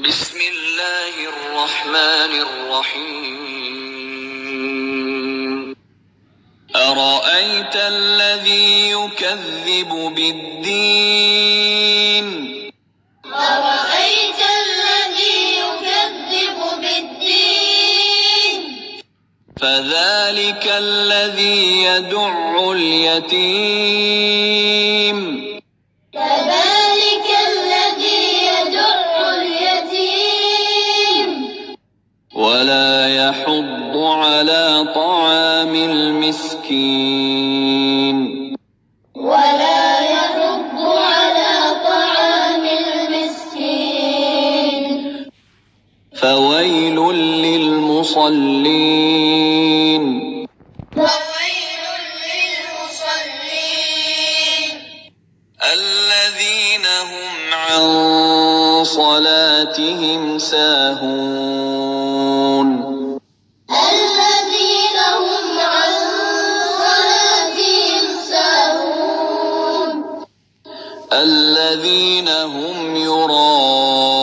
بسم الله الرحمن الرحيم أرأيت الذي يكذب بالدين أرأيت الذي يكذب بالدين فذلك الذي يدع اليتيم فذلك الذي يدع اليتيم ولا يحض على طعام المسكين ولا يحض على طعام المسكين فويل للمصلين فويل للمصلين الذين هم عن صلاتهم ساهون الذين هم عن صلاتهم ساهون الذين هم يراءون